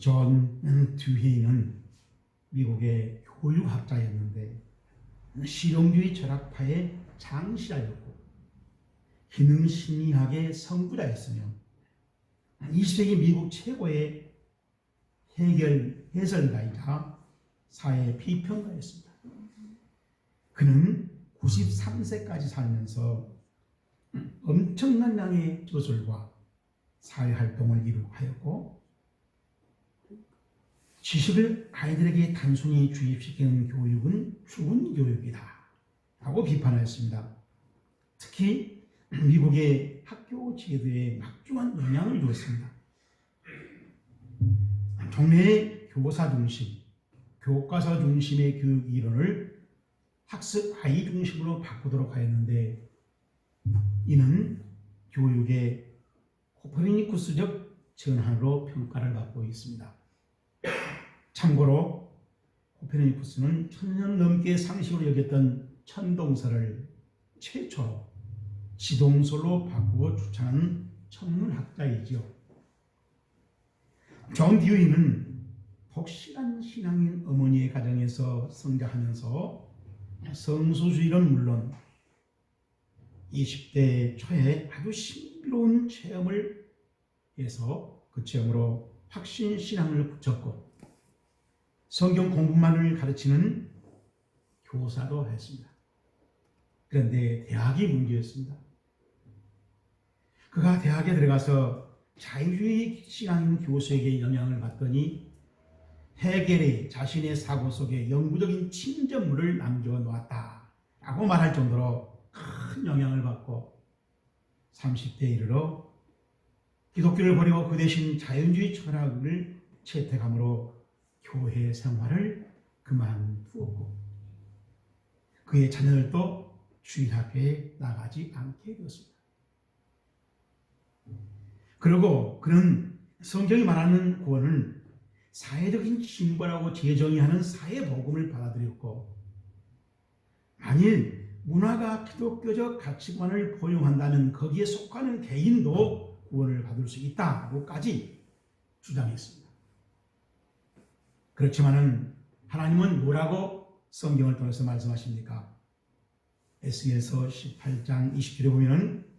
존 듀이는 미국의 교육학자였는데 실용주의 철학파의 창시자였고 기능심리학의 선구자였으며 20세기 미국 최고의 해설가이자 사회 비평가였습니다. 그는 93세까지 살면서 엄청난 양의 저술과 사회활동을 이루하였고 지식을 아이들에게 단순히 주입시키는 교육은 죽은 교육이다 라고 비판하였습니다. 특히 미국의 학교 제도에 막중한 영향을 주었습니다. 종래의 교사 중심, 교과서 중심의 교육 이론을 학습 아이 중심으로 바꾸도록 하였는데 이는 교육의 코퍼니쿠스적 전환으로 평가를 받고 있습니다. 참고로 코페르니쿠스는 1000년 넘게 상식으로 여겼던 천동설을 최초로 지동설로 바꾸어 주창한 천문학자이지요. 존 듀이는 독실한 신앙인 어머니의 가정에서 성장하면서 성소주의는 물론 20대 초에 아주 신비로운 체험을 해서 그 체험으로 확신 신앙을 붙였고 성경 공부만을 가르치는 교사도 했습니다. 그런데 대학이 문제였습니다. 그가 대학에 들어가서 자유주의 신앙인 교수에게 영향을 받더니 헤겔이 자신의 사고 속에 영구적인 침전물을 남겨놓았다라고 말할 정도로 큰 영향을 받고 30대에 이르러 기독교를 버리고 그 대신 자연주의 철학을 채택함으로 교회 생활을 그만두었고 그의 자녀들도 주일학교에 나가지 않게 되었습니다. 그리고 그는 성경이 말하는 구원을 사회적인 신분하고 재정의하는 사회복음을 받아들였고 만일 문화가 기독교적 가치관을 포용한다면 거기에 속하는 개인도 구원을 받을 수 있다고까지 주장했습니다. 그렇지만은 하나님은 뭐라고 성경을 통해서 말씀하십니까? 에스겔서 18장 20절에 보면은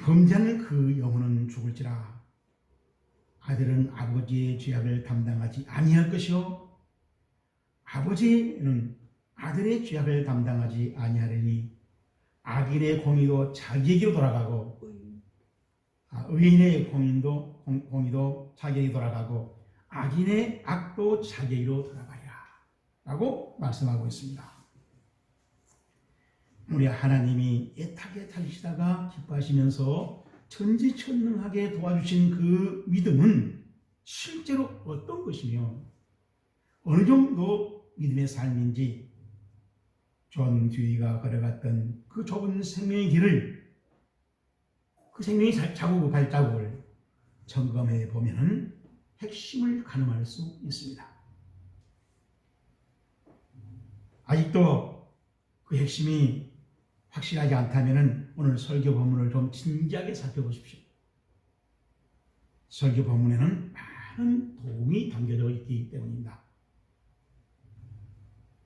범죄하는 그 영혼은 죽을지라 아들은 아버지의 죄악을 담당하지 아니할 것이요 아버지는 아들의 죄악을 담당하지 아니하리니 악인의 공의도 자기에게로 돌아가고 의인의 공의도 자기에게 돌아가고 악인의 악도 자기에게로 돌아가리라 라고 말씀하고 있습니다. 우리 하나님이 애타게 다니시다가 기뻐하시면서 천지천능하게 도와주신 그 믿음은 실제로 어떤 것이며 어느 정도 믿음의 삶인지 존 듀이가 걸어갔던 그 좁은 생명의 길을 그 생명의 자국 발자국을 점검해 보면 핵심을 가늠할 수 있습니다. 아직도 그 핵심이 확실하지 않다면 오늘 설교 본문을 좀 진지하게 살펴보십시오. 설교 본문에는 많은 도움이 담겨져 있기 때문입니다.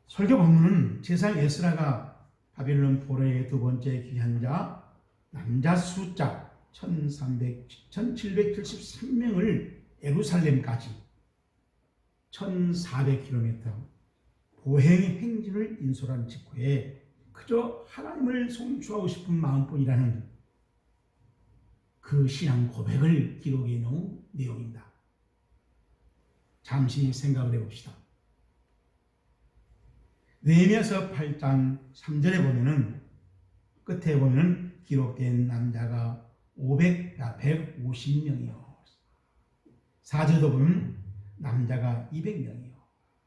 설교 본문은 제사장 에스라가 바빌론 포로의 두 번째 귀한 자 남자 숫자 1773명을 예루살렘까지 1400km 보행 행진을 인솔한 직후에 그저 하나님을 송축하고 싶은 마음뿐이라는 그 신앙 고백을 기록해 놓은 내용입니다. 잠시 생각을 해봅시다. 느헤미야서 8장 3절에 보면은 끝에 보면은 기록된 남자가 150명이요. 4절도 보면 남자가 200명이요.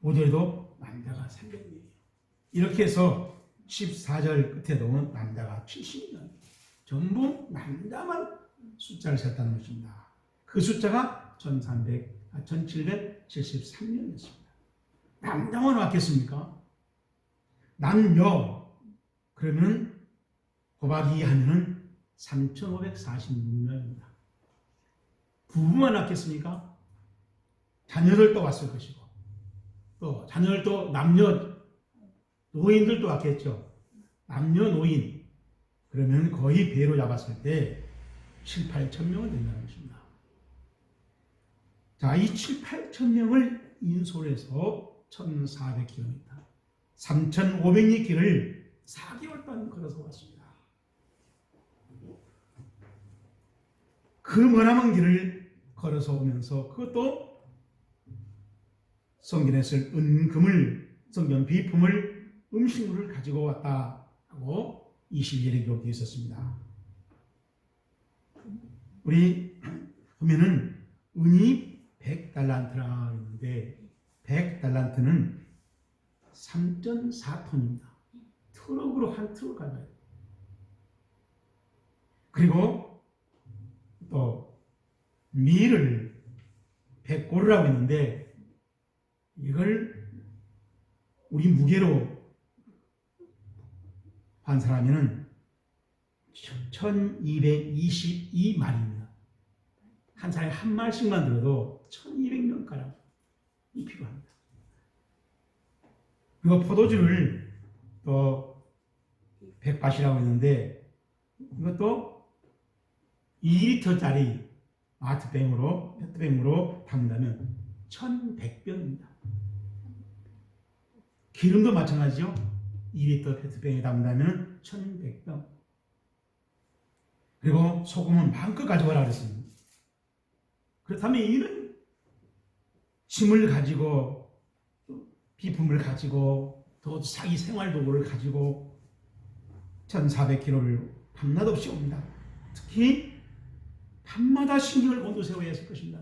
5절에도 남자가 300명이요. 이렇게 해서 14절 끝에도 남자가 70명. 전부 남자만 숫자를 셌다는 것입니다. 그 숫자가 1773명이었습니다. 남자만 왔겠습니까? 남녀 그러면 곱하기 하면은 3546명입니다. 부부만 낳겠습니까? 자녀들도 왔을 것이고 또 자녀들도 남녀 노인들도 왔겠죠. 남녀 노인 그러면 거의 배로 잡았을 때 7, 8천 명은 된다는 것입니다. 자, 이 7, 8천 명을 인솔해서 1,400km 3,500리 길을 4개월 동안 걸어서 왔습니다. 그 머나먼 길을 걸어서 오면서 그것도 성전에 쓸 은금을 성전 비품을 음식물을 가지고 왔다 하고 22절에 기록되어 있었습니다. 우리 보면은 은이 100달란트라 했는데 100달란트는 3.4톤입니다. 트럭으로 한 트럭 가요. 그리고 또 밀을 100고르라고 했는데 이걸 우리 무게로 환산하면은 1222말입니다. 한 사람이 한 말씩만 들어도 1200명가량이 필요합니다. 그리고 포도주를 또 100밭이라고 했는데 이것도 2리터짜리 아트병으로 페트병으로 담는다면 1100병입니다. 기름도 마찬가지죠. 2리터 페트병에 담는다면 1100병. 그리고 소금은 마음껏 가져가라 그랬습니다. 그렇다면 이런 짐을 가지고 비품을 가지고 또 자기 생활도구를 가지고 1,400km를 밤낮 없이 옵니다. 특히 밤마다 신경을 곤두세워야 했을 것입니다.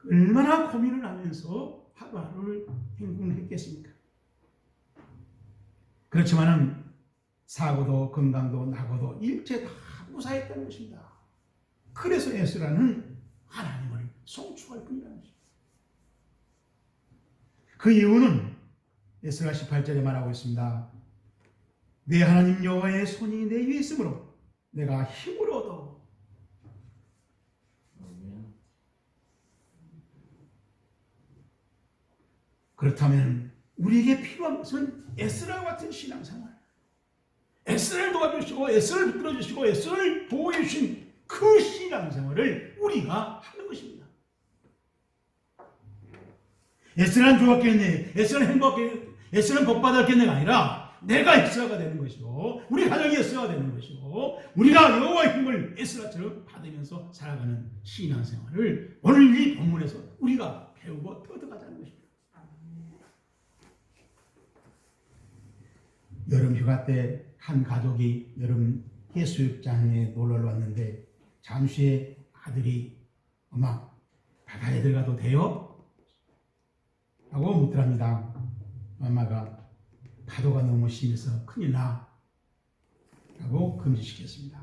얼마나 고민을 하면서 하루하루를 행군했겠습니까? 그렇지만은 사고도 건강도 나고도 일체 다 무사했다는 것입니다. 그래서 에스라는 하나님을 송축할 뿐이라는 것입니다. 그 이유는 에스라 18절에 말하고 있습니다. 내 하나님 여호와의 손이 내 위에 있으므로 내가 힘을 얻어. 그렇다면 우리에게 필요한 것은 에스라와 같은 신앙생활, 에스라를 도와주시고 에스라를 붙들어주시고 에스라를 보호해 주신 그 신앙생활을 우리가 하는 것입니다. 에스라는 좋았겠네, 에스라는 행복했네, 에스라는 복받았겠네가 아니라 내가 에스라가 되는 것이고 우리 가정이 에스라가 되는 것이고 우리가 여호와의 힘을 에스라처럼 받으면서 살아가는 신앙생활을 오늘 이 본문에서 우리가 배우고 터득하자는 것입니다. 여름 휴가 때 한 가족이 여름 해수욕장에 놀러 왔는데 잠시에 아들이 엄마 바다에 들어가도 돼요? 라고 묻더랍니다. 엄마가 파도가 너무 심해서 큰일 나 라고 금지시켰습니다.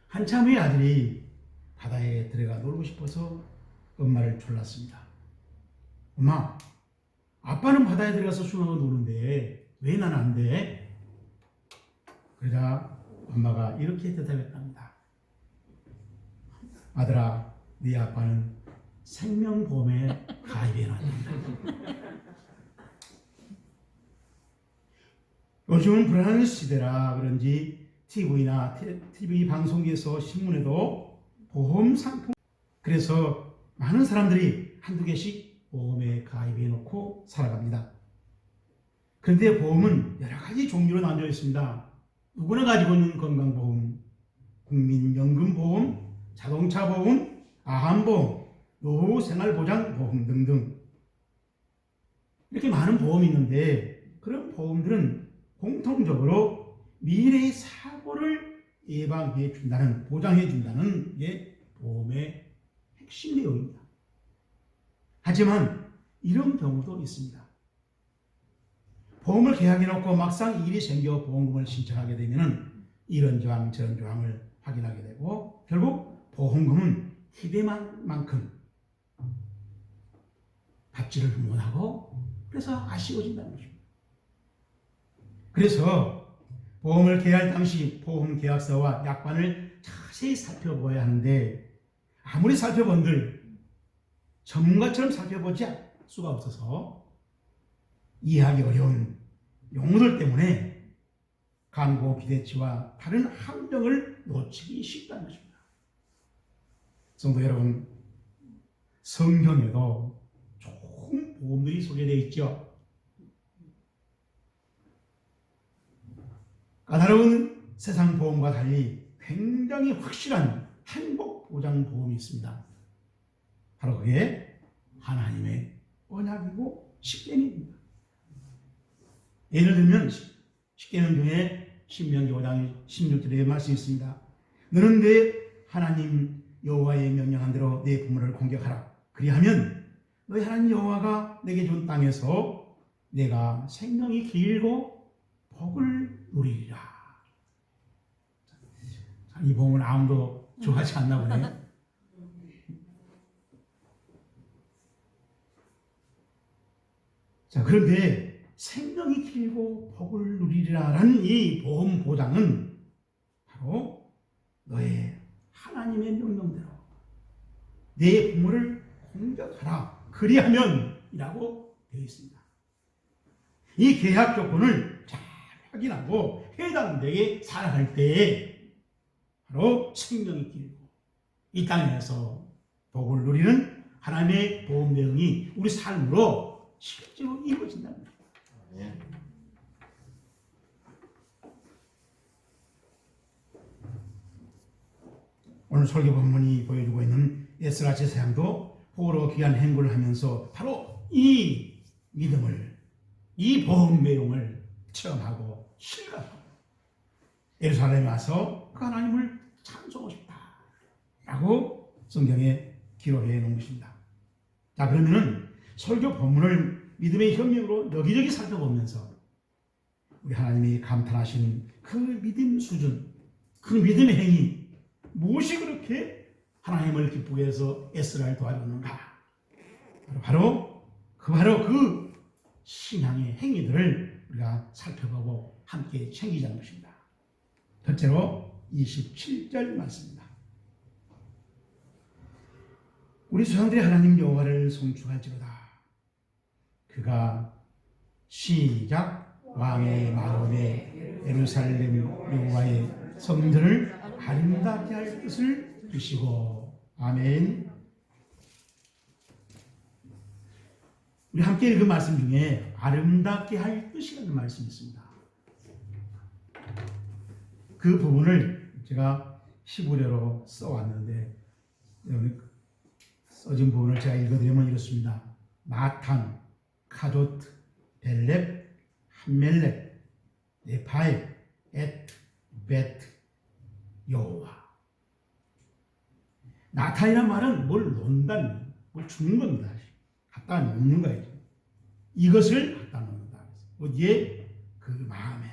한참 후에 아들이 바다에 들어가 놀고 싶어서 엄마를 졸랐습니다. 엄마, 아빠는 바다에 들어가서 수영하고 노는데 왜 나는 안 돼? 그러자 엄마가 이렇게 대답했답니다. 아들아, 네 아빠는 생명보험에 가입해놨단다. 요즘은 불안한 시대라 그런지 TV나 TV 방송에서 신문에도 보험 상품, 그래서 많은 사람들이 한두 개씩 보험에 가입해 놓고 살아갑니다. 그런데 보험은 여러 가지 종류로 나뉘어 있습니다. 누구나 가지고 있는 건강보험, 국민연금보험, 자동차보험, 아한보험, 노후생활보장보험 등등 이렇게 많은 보험이 있는데 그런 보험들은 공통적으로 미래의 사고를 예방해 준다는, 보장해 준다는 게 보험의 핵심 내용입니다. 하지만 이런 경우도 있습니다. 보험을 계약해놓고 막상 일이 생겨 보험금을 신청하게 되면 이런 조항 저런 조항을 확인하게 되고 결국 보험금은 기대만큼 받지를 못하고 그래서 아쉬워진다는 것입니다. 그래서 보험을 계약할 당시 보험 계약서와 약관을 자세히 살펴보아야 하는데 아무리 살펴본들 전문가처럼 살펴보지 않을 수가 없어서 이해하기 어려운 용어들 때문에 강고 기대치와 다른 함정을 놓치기 쉽다는 것입니다. 성도 여러분, 성경에도 좋은 보험들이 소개되어 있죠. 까다로운 세상 보험과 달리 굉장히 확실한 행복 보장 보험이 있습니다. 바로 그게 하나님의 언약이고 십계명입니다. 예를 들면 십계명 중에 신명기 5장 16절에 말씀이 있습니다. 너는 내 하나님 여호와의 명령한 대로 내 부모를 공격하라. 그리하면 너희 하나님 여호와가 내게 준 땅에서 내가 생명이 길고 복을 누리리라. 이 보험은 아무도 좋아하지 않나 보네. 자, 그런데 생명이 길고 복을 누리리라라는 이 보험 보장은 바로 너의 하나님의 명령대로 내 부모를 공격하라. 그리하면 이라고 되어 있습니다. 이 계약 조건을 잘 확인하고 해당되게 살아갈 때에 바로 생명이 길고 이 땅에서 복을 누리는 하나님의 보험 내용이 우리 삶으로 실제로 이루어진다는 거예요. 오늘 설교 본문이 보여주고 있는 에스라 제사장도 포로 귀한 행군을 하면서 바로 이 믿음을, 이 보험 내용을 체험하고 실감하고 예루살렘에 와서 그 하나님을 찬송하고 싶다라고 성경에 기록해 놓은 것입니다. 자, 그러면은 설교 본문을 믿음의 혁명으로 여기저기 살펴보면서 우리 하나님이 감탄하신 그 믿음 수준, 그 믿음의 행위, 무엇이 그렇게 하나님을 기쁘게 해서 에스라를 도와줬는가? 바로 그 신앙의 행위들을 우리가 살펴보고 함께 챙기자는 것입니다. 첫째로 27절 말씀입니다. 우리 조상들이 하나님 여호와를 송축할지로다. 그가 시작 왕의 마음에 예루살렘 여호와의 성전을 아름답게 할 뜻을 주시고. 아멘. 우리 함께 읽은 말씀 중에 아름답게 할 뜻이라는 말씀이 있습니다. 그 부분을 제가 시부레로 써왔는데 여기 써진 부분을 제가 읽어드리면 이렇습니다. 마탄, 카도트, 벨렙, 함멜렙, 네파에, 엣, 베트, 여호와. 나탄이란 말은 뭘 논다는, 뭘 주는 겁니다. 갖다 놓는 거예요. 이것을 갖다 놓는다. 어디에? 그 마음에,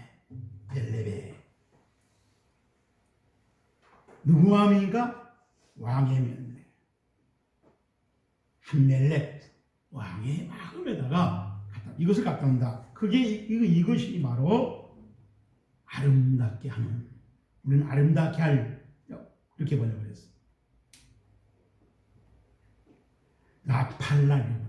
벨렙에. 누구 마음이니까? 왕의 면에. 함멜렙, 왕의 마음에다가 이것을 갖다 놓는다. 그게 이것이 바로 아름답게 하는, 우리는 아름답게 할, 이렇게 번역을 했어요. 나팔라는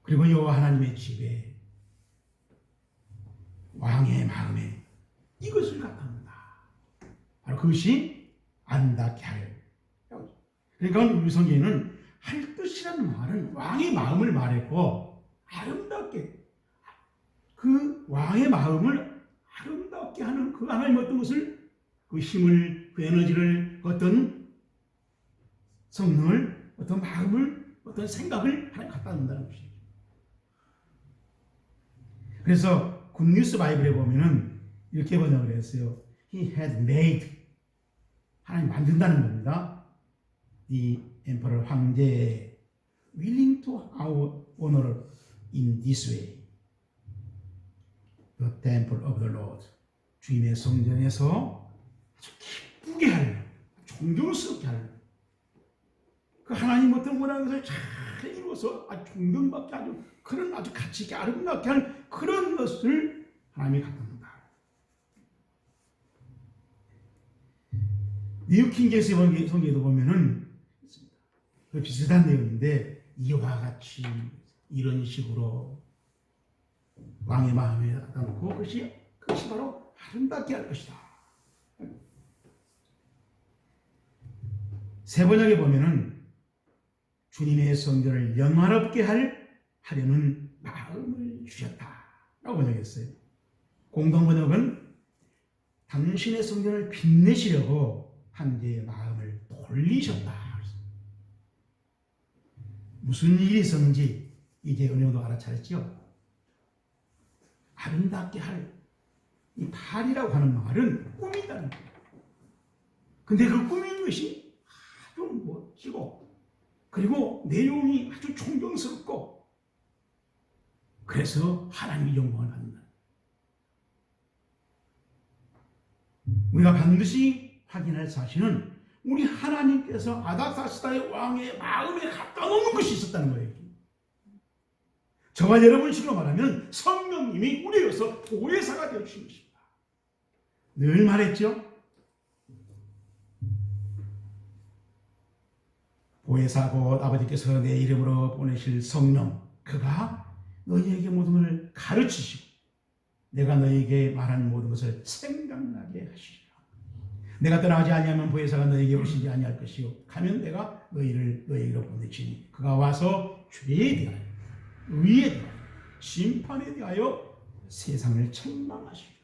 그리고 여호와 하나님의 집에 왕의 마음에 이것을 갖다 놓는다. 바로 그것이 아름답게 할. 그러니까 우리 성경에는 할 뜻이라는 말은 왕의 마음을 말했고 아름답게 그 왕의 마음을 아름답게 하는 그 하나님 어떤 것을 그 힘을 그 에너지를 어떤 성능을 어떤 마음을 어떤 생각을 하나님 갖다 놓는다는 것이죠. 그래서 굿뉴스 바이블에 보면은 이렇게 번역을 했어요. He had made. 하나님 만든다는 겁니다. The emperor 황제 willing to honor in this way. The temple of the Lord. 주님의 성전에서 아주 기쁘게 하려, 존경스럽게 하려. 그 하나님 어떤 원하는 것을 잘 이루어 세워서 아주 존경받게 아주 그런 아주 가치 있게 아름답게 하는 그런 것을 하나님이 갖다 놓는다. 뉴 킹제임스 성경에도 보면은 그 비슷한 내용인데 이와 같이 이런 식으로 왕의 마음에 갖다 놓고 그것이 바로 아름답게 할 것이다. 세 번역에 보면은 주님의 성전을 영화롭게 하려는 마음을 주셨다라고 번역했어요. 공동 번역은 당신의 성전을 빛내시려고 한제의 마음을 돌리셨다. 무슨 일이 있었는지 이제 은혜도 알아차렸죠. 아름답게 할 이 팔이라고 하는 말은 꿈이다는 거예요. 근데 그 꿈인 것이 아주 멋지고 그리고 내용이 아주 존경스럽고 그래서 하나님의 영광을 받는다. 우리가 반드시 확인할 사실은 우리 하나님께서 아닥사스다의 왕의 마음에 갖다 놓는 것이 있었다는 거예요. 저와 여러분식으로 말하면 성령님이 우리로서 보혜사가 되어주신 것입니다. 늘 말했죠. 보혜사 곧 아버지께서 내 이름으로 보내실 성령 그가 너희에게 모든 것을 가르치시고 내가 너희에게 말한 모든 것을 생각나게 하시리라. 내가 떠나지 아니하면 보혜사가 너희에게 오시지 아니할 것이요 가면 내가 너희에게로 보내시니 그가 와서 죄에 대하여 의에 대하여 심판에 대하여 세상을 책망하시리라.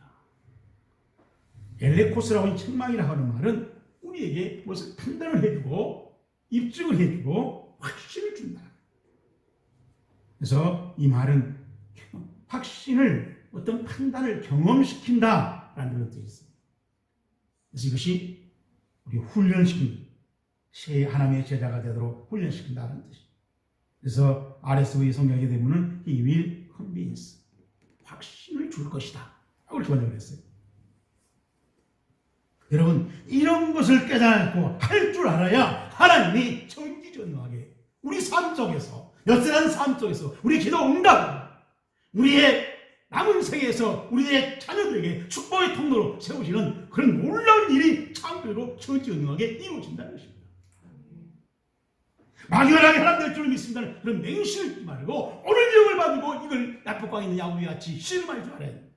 엘레코스라고 하는 책망이라고 하는 말은 우리에게 무엇을 판단을 해주고 입증을 해주고 확신을 준다. 그래서 이 말은 확신을 어떤 판단을 경험시킨다라는 것도 있습니다. 그래서 이것이 우리 훈련시킨 하나님의 제자가 되도록 훈련시킨다는 뜻입니다. 그래서 RSV 성경에 되면은 He will convince 확신을 줄 것이다 라고 번역을 했어요. 여러분 이런 것을 깨닫고 할 줄 알아야 하나님이 전지전능하게 우리 삶 속에서 여전한 삶 속에서 우리 기도 응답 우리의 남은 생에서 우리의 자녀들에게 축복의 통로로 세우시는 그런 놀라운 일이 창조로 전지전능하게 이루어진다는 것입니다. 막연하게 하나님 될 줄 믿습니다는 그런 맹신을 잊지 말고 오늘 영을 받고 이걸 약복광 있는 야구비 같이 씨름할 줄 알아야 돼요.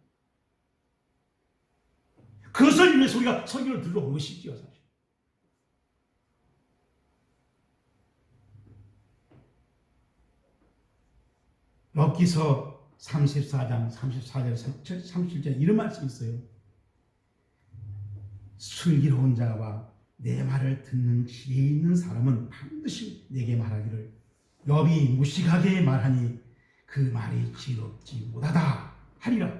그것을 위해서 우리가 설교를 들어온 것이지요. 사실. 욥기서 34장 34절 37절 이런 말씀이 있어요. 슬기로운 자와 내 말을 듣는 지혜 있는 사람은 반드시 내게 말하기를 욥이 무식하게 말하니 그 말이 지혜롭지 못하다 하리라.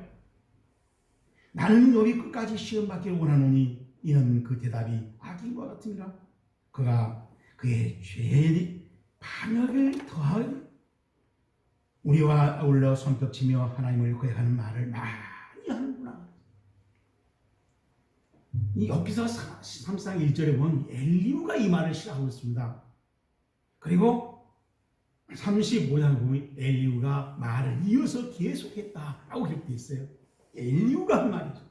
나는 욥이 끝까지 시험받기를 원하노니 이는 그 대답이 악인과 같으니라. 그가 그의 죄의 반역을 더하여 우리와 어울려 손뼉치며 하나님을 고백하는 말을 많이 하는구나. 이 욥기서 3장 1절에 보면 엘리후가 이 말을 시작하고 있습니다. 그리고 35장 보면 엘리후가 말을 이어서 계속했다라고 기록되어 있어요. 엘리후가 한 말이죠.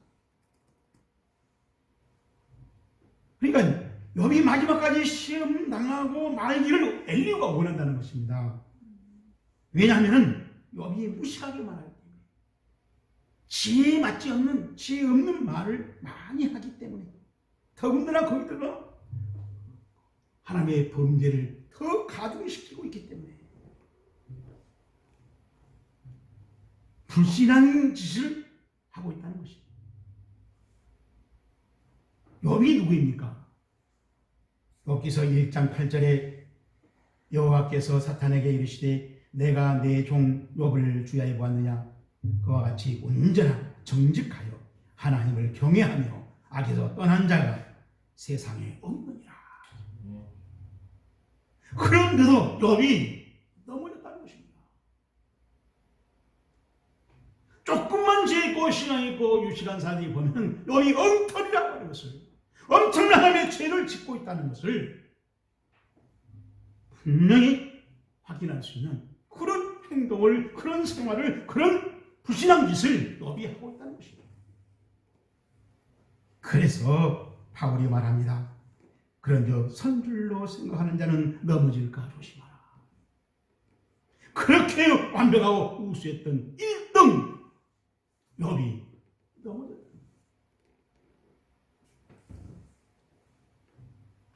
그러니까 욥이 마지막까지 시험 당하고 말기를 엘리후가 원한다는 것입니다. 왜냐하면 욥이 무식하게 말하기 때문에 지혜에 맞지 않는 지혜 없는 말을 많이 하기 때문에 더군다나 거기다가 하나님의 범죄를 더 가중시키고 있기 때문에 불신한 짓을 하고 있다는 것입니다. 욥이 누구입니까? 욥기서 1장 8절에 여호와께서 사탄에게 이르시되 내가 내 종 욥을 주야에 보았느냐 그와 같이 온전하고 정직하여 하나님을 경외하며 악에서 떠난 자가 세상에 없느니라. 그런데도 욥이 넘어졌다는 것입니다. 조금만 죄 있고 신앙 있고 유식한 사람이 보면 욥이 엉터리라고 하는 것을 엄청난 하나님의 죄를 짓고 있다는 것을 분명히 확인할 수 있는 그런 행동을, 그런 생활을, 그런 불신한 짓을 욥이 하고 있다는 것입니다. 그래서 바울이 말합니다. 그런즉 선줄로 생각하는 자는 넘어질까 조심하라. 그렇게 완벽하고 우수했던 1등 욥이 넘어졌다.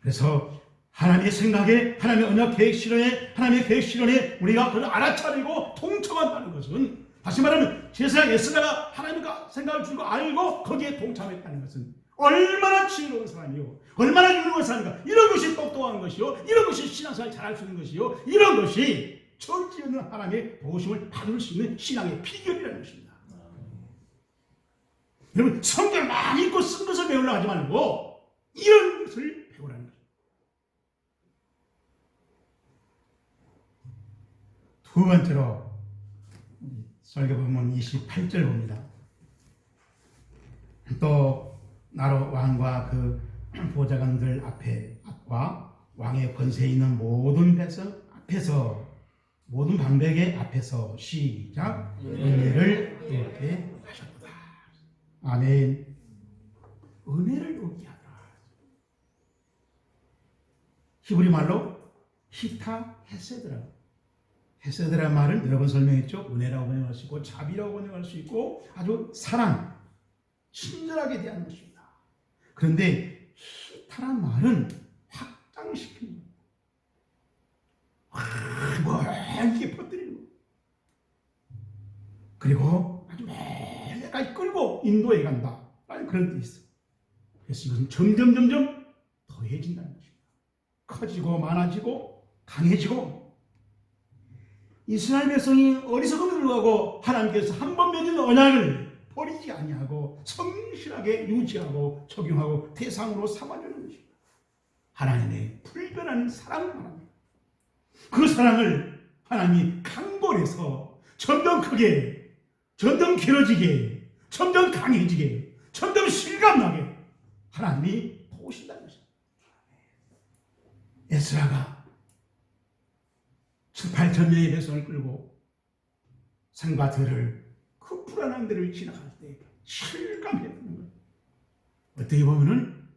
그래서 하나님의 생각에, 하나님의 언약 계획 실현에, 하나님의 계획 실현에 우리가 그걸 알아차리고 통참한다는 것은, 다시 말하면 제사장 에스라가 하나님과 생각을 주고 알고 거기에 동참했다는 것은 얼마나 지혜로운 사람이요, 얼마나 유능한 사람인가. 이런 것이 똑똑한 것이요, 이런 것이 신앙생활 잘할 수 있는 것이요, 이런 것이 천지 없는 하나님의 도우심을 받을 수 있는 신앙의 비결이라는 것입니다. 여러분, 성경을 많이 읽고 쓴 것을 배우려고 하지 말고 이런 것을 배우라는 것입니다. 두 번째로 설교본문 28절 봅니다. 또 나로 왕과 그 보좌관들 앞과 왕의 권세에 있는 모든 백성 앞에서, 모든 방백의 앞에서 시작 은혜를 얻게 하셨다. 아멘. 은혜를 얻게 하더라. 히브리 말로 히타 헤세드라. 헤세드라는 말은 여러 번 설명했죠. 은혜라고 번역할 수 있고 자비라고 번역할 수 있고 아주 사랑, 친절하게 대하는 것입니다. 그런데 히타란 말은 확장시키는 거예요. 멀게 퍼뜨리는 거예요. 그리고 아주 멀리까지 끌고 인도해 간다 라는 그런 뜻이 있어요. 그래서 이것은 점점 더해진다는 것입니다. 커지고 많아지고 강해지고, 이스라엘 백성이 어리석음을 들어가고 하나님께서 한 번 맺은 언약을 버리지 아니하고 성실하게 유지하고 적용하고 대상으로 삼아주는 것입니다. 하나님의 불변하는 사랑을 말합니다. 그 사랑을 하나님이 강벌해서 점점 크게, 점점 길어지게, 점점 강해지게, 점점 실감나게 하나님이 도우신다는 것입니다. 에스라가 7,8천 명의 백성을 끌고 산과 들을, 그 불안한 데를 지나갈 때 실감했던 거예요. 어떻게 보면은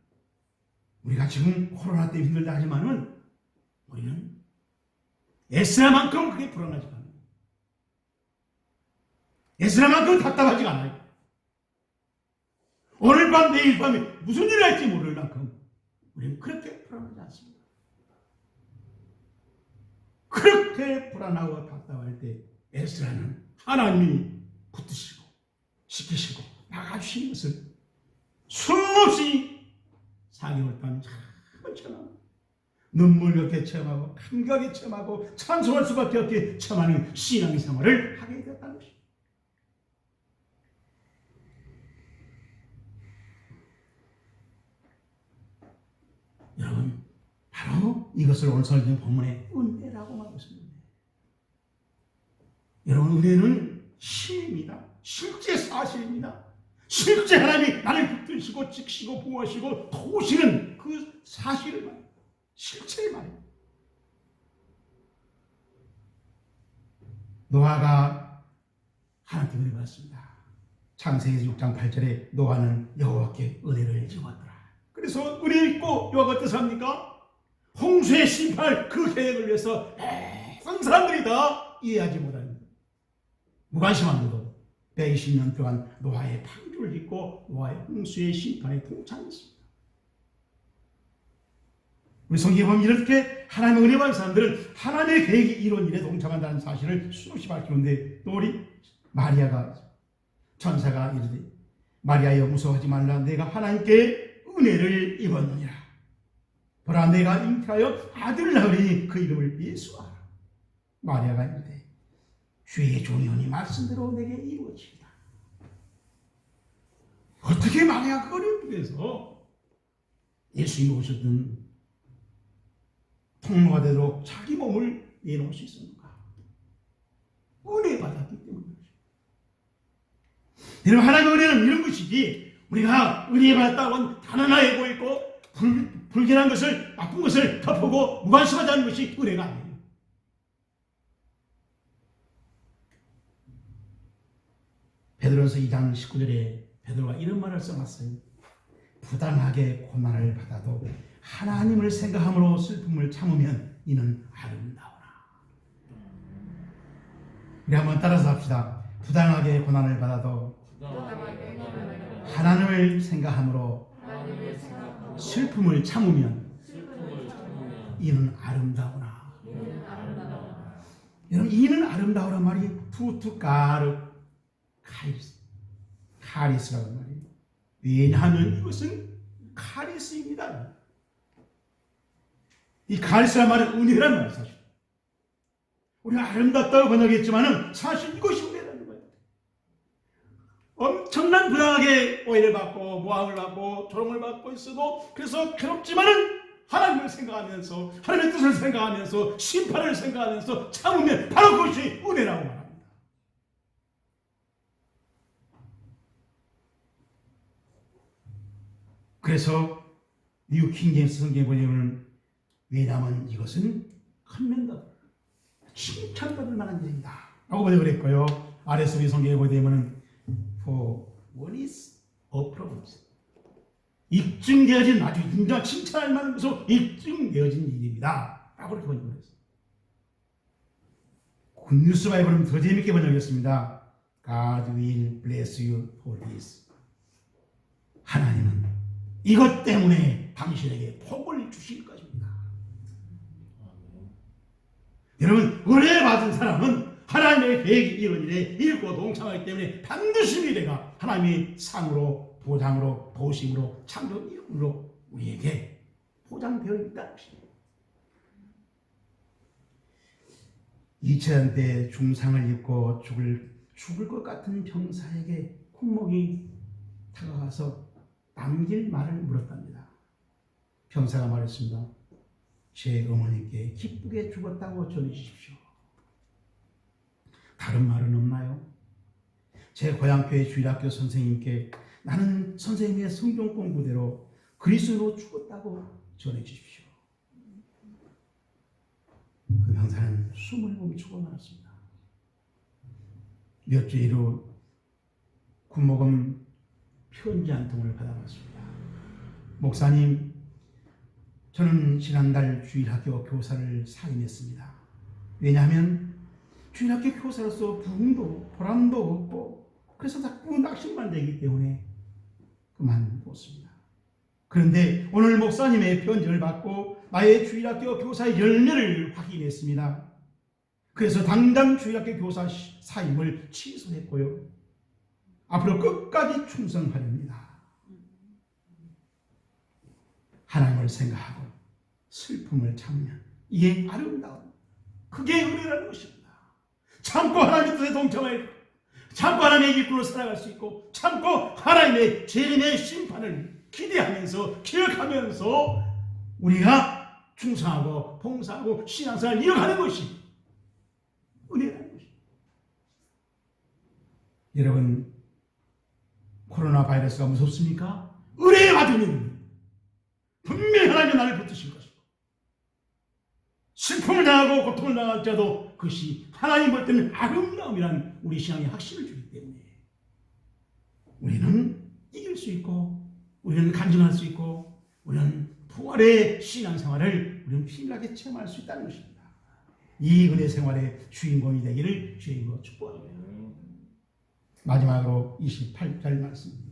우리가 지금 코로나 때문에 힘들다 하지만은 우리는 에스라만큼 그게 불안하지가 않아요. 에스라만큼 답답하지가 않아요. 오늘 밤 내일 밤에 무슨 일을 할지 모를 만큼 우리는 그렇게 불안하지 않습니다. 그렇게 불안하고 답답할 때 에스라는 하나님이 붙드시고 시키시고 나가주신 것을 수없이 4개월 동안 참 체험하고, 눈물 몇 개 체험하고, 감격에 체험하고, 찬송할 수밖에 없게 체험하는 신앙의 생활을 하게 되었다는 것입니다. 여러분, 바로 이것을 오늘 설교 본문에 은혜라고 말하고 있습니다. 여러분, 은혜는 힘입니다. 실제 사실입니다. 실제 하나님이 나를 붙드시고 지키시고 보호하시고 도우시는 그 사실을 말합니다. 실체를 말합니다. 노아가 하나님께 은혜를 받았습니다. 창세기 6장 8절에 노아는 여호와께 은혜를 입었더라. 그래서 은혜 입고 노아가 어떻게 삽니까? 홍수의 심판을 그 계획을 위해서 한 사람들이 다 이해하지 못합니다. 무관심한데도 120년 동안 노아의 방주를 짓고 노아의 홍수의 심판에 동참했습니다. 우리 성경에 보면 이렇게 하나님의 은혜 받은 사람들은 하나님의 계획이 이룬 일에 동참한다는 사실을 수없이 밝히는데, 또 우리 마리아가, 천사가 이르되 마리아여 무서워하지 말라, 내가 하나님께 은혜를 입었느니라. 보라, 내가 잉태하여 아들을 낳으리니 그 이름을 예수하라. 마리아가 이르되 주의 종이오니 말씀대로 내게 이루어지리다. 어떻게 마리아가 어려운 데서 예수님이 오셨던 통로가 되도록 자기 몸을 내놓을 수 있었는가? 은혜 받았기 때문이죠. 여러분, 하나님의 은혜는 이런 것이지, 우리가 은혜 받았다고 가난하게 보이고 불결한 것을, 나쁜 것을 덮고 무관심하다는 것이 은혜가 아니에요. 베드로전서 2장 19절에 베드로가 이런 말을 써놨어요. 부당하게 고난을 받아도 하나님을 생각함으로 슬픔을 참으면 이는 아름다우나. 우리 한번 따라서 합시다. 부당하게 고난을 받아도 하나님을 생각함으로 슬픔을 참으면 이는 아름다우나. 여러분, 이는 아름다우란 말이 투투까르 카리스라는 말이에요. 왜냐하면 이것은 카리스입니다. 이 카리스란 말은 은혜란 말이에요. 사실 우리가 아름답다고 번역했지만은 사실 이것이 은혜라는 거예요. 엄청난 부당하게 오해를 받고 모함을 받고 조롱을 받고 있어도, 그래서 괴롭지만은 하나님을 생각하면서 하나님의 뜻을 생각하면서 심판을 생각하면서 참으면 바로 그것이 은혜라고 말합니다. 그래서 뉴 킹제임스 성경에 보면, 왜냐하면 이것은 commendable, 칭찬받을 만한 일이다 라고 번역을 했고요. RSV 성경에 보면 for what is approved, 입증되어진, 아주 인정 칭찬할 만한 것으로 입증되어진 일입니다 라고 이렇게 번역을 했어요. 굿뉴스 바이블은 더 재밌게 번역했습니다. God will bless you for this. 하나님은 이것 때문에 당신에게 복을 주실 것입니다. 여러분, 은혜 받은 사람은 하나님의 계획이 이런 일에 읽고 동참하기 때문에 반드시 미래가 하나님의 상으로, 보장으로, 보심으로, 창조 이름으로 우리에게 보장되어 있다는 것입니다. 2000년 때 중상을 입고 죽을 것 같은 병사에게 콩목이 다가가서 남길 말을 물었답니다. 병사가 말했습니다. 제 어머니께 기쁘게 죽었다고 전해주십시오. 다른 말은 없나요? 제 고향교회 주일학교 선생님께 나는 선생님의 성경 공부대로 그리스도로 죽었다고 전해주십시오. 그 병사는 숨을 멈추고 말았습니다. 몇 주일 후 군목음 편지 한 통을 받아봤습니다. 목사님, 저는 지난달 주일학교 교사를 사임했습니다. 왜냐하면 주일학교 교사로서 부흥도 보람도 없고, 그래서 자꾸 낙심만 되기 때문에 그만뒀습니다. 그런데 오늘 목사님의 편지를 받고 나의 주일학교 교사의 열매를 확인했습니다. 그래서 당장 주일학교 교사 사임을 취소했고요. 앞으로 끝까지 충성하렵니다. 하나님을 생각하고 슬픔을 참으면 이게 아름다운, 그게 은혜라는 것입니다. 참고 하나님의 뜻에 동참할, 참고 하나님의 일꾼으로 살아갈 수 있고, 참고 하나님의 재림의 심판을 기대하면서 기억하면서 우리가 충성하고 봉사하고 신앙생활을 이어가는 것이 은혜라는 것입니다. 여러분, 코로나 바이러스가 무섭습니까? 은혜 받으면 분명히 하나님이 나를 붙드실 것이고, 슬픔을 당하고 고통을 당할지라도 그것이 하나님 볼 때는 아름다움이란 우리 신앙의 확신을 주기 때문에 우리는 이길 수 있고, 우리는 간증할 수 있고, 우리는 부활의 신앙생활을 우리는 피밀하게 체험할 수 있다는 것입니다. 이 은혜 생활의 주인공이 되기를 주님으로 축복합니다. 마지막으로 28절 말씀입니다.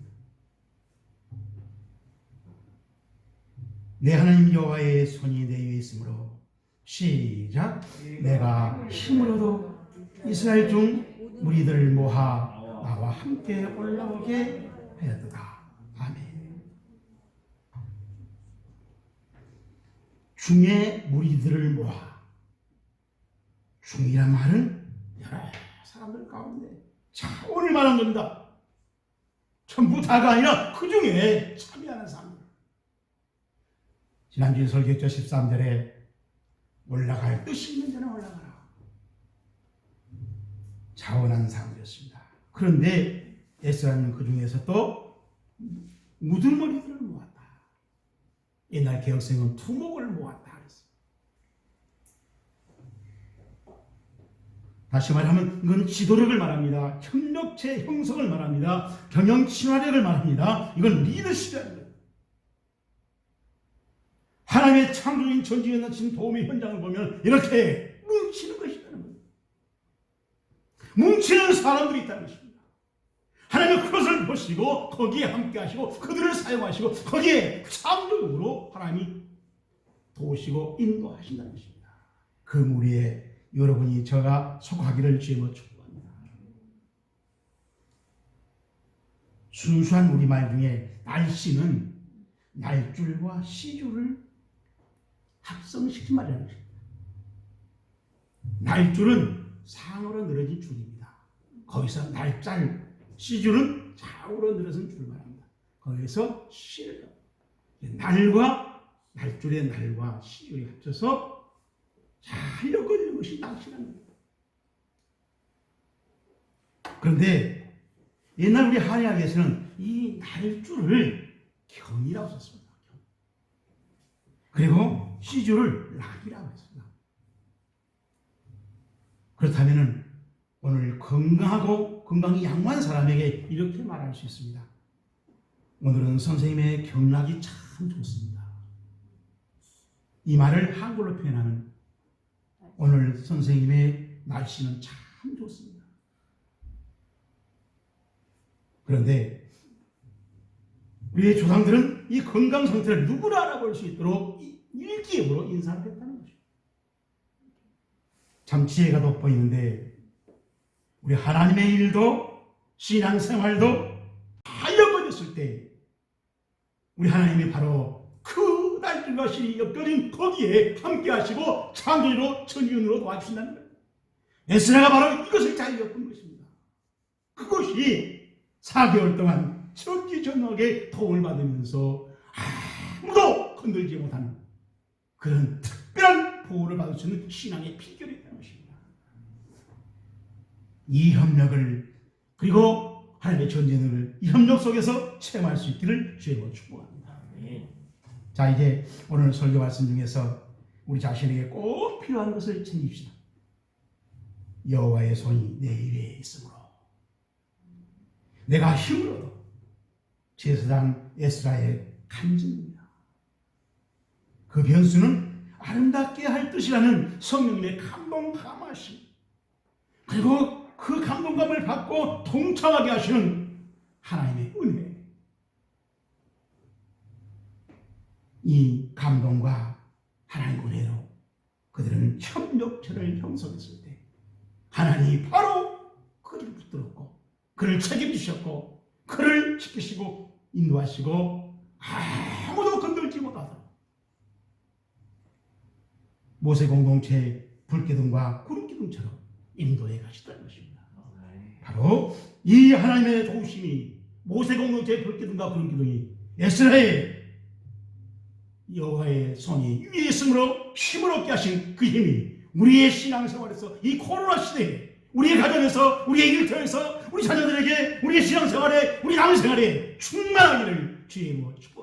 내 하나님 여호와의 손이 내 위에 있으므로, 시작. 내가 힘으로도 이스라엘 중 무리들을 모아 나와 함께 올라오게 하였도다. 아멘. 중에 무리들을 모아, 중이란 말은 여러 사람들 가운데 오늘 말한 겁니다. 전부 다가 아니라 그 중에 참여하는 사람들. 지난주 설교했죠. 13절에 올라갈 뜻이 있는 자는 올라가라. 자원한 사람이었습니다. 그런데 에스라는 그 중에서 또 우두머리들을 모았다. 옛날 개혁성은 투목을 모았다 그랬어요. 다시 말하면 이건 지도력을 말합니다. 협력체 형성을 말합니다. 경영 친화력을 말합니다. 이건 리더십이라는 거예요. 하나님의 창조인 전지에 나친 도움의 현장을 보면 이렇게 뭉치는 것이라는 거예요. 뭉치는 사람들이 있다는 것입니다. 하나님은 그것을 보시고 거기에 함께 하시고 그들을 사용하시고 거기에 창조적으로 하나님이 도우시고 인도하신다는 것입니다. 그 무리에 여러분이 저가 속하기를 주님으로 축복합니다. 순수한 우리말 중에 날씨는 날줄과 시줄을 합성시킨 말이라는 것입니다. 날줄은 상으로 늘어진 줄입니다. 거기서 날짤, 시줄은 좌우로 늘어선 줄을 말합니다. 거기서 시를 날줄의 날과 시줄이 합쳐서 잘 엮어지는 것이 날씨라는 겁니다. 그런데 옛날 우리 한의학에서는 이 날줄을 경이라고 썼습니다. 그리고 시줄을 락이라고 했습니다. 그렇다면 오늘 건강이 양호한 사람에게 이렇게 말할 수 있습니다. 오늘은 선생님의 경락이 참 좋습니다. 이 말을 한글로 표현하는 오늘 선생님의 날씨는 참 좋습니다. 그런데 우리의 조상들은 이 건강 상태를 누구나 알아볼 수 있도록 일기예보로 인사를 했다는 것이죠. 참 지혜가 돋보이는데 우리 하나님의 일도 신앙생활도 다 엮어졌을 때 우리 하나님이 바로 그 날들과 신이 엮여진 거기에 함께 하시고 창조주로 전지현으로 도와주신다는 거예요. 에스라가 바로 이것을 잘 엮은 것입니다. 그것이 4개월 동안 전지전능하게 도움을 받으면서 아무도 건들지 못하는 그런 특별한 보호를 받을 수 있는 신앙의 비결이 있다는 것입니다. 이 협력을 그리고 하나님의 전쟁을 이 협력 속에서 체험할 수 있기를 주님으로 축복합니다. 자, 이제 오늘 설교 말씀 중에서 우리 자신에게 꼭 필요한 것을 챙깁시다. 여호와의 손이 내 위에 있으므로 내가 힘을 얻어 제사장 에스라의 간증입니다. 그 변수는 아름답게 할 뜻이라는 성령님의 감동감하심 그리고 그 감동감을 받고 동참하게 하시는 하나님의 은혜. 이 감동과 하나님의 은혜로 그들은 협력체를 형성했을 때 하나님이 바로 그를 붙들었고 그를 책임지셨고 그를 지키시고 인도하시고 아무도 건들지 못하도록 모세 공동체의 불기둥과 구름기둥처럼 인도해 가시다는 것입니다. 바로 이 하나님의 도우심이 모세 공동체의 불기둥과 구름기둥이 에스라의 여호와의 손이 위에 있으므로 힘을 얻게 하신 그 힘이 우리의 신앙생활에서 이 코로나 시대에 우리의 가정에서 우리의 일터에서 우리 자녀들에게 우리의 신앙생활에 우리 남생활에 충만하기를 주의 이름으로 축복합니다.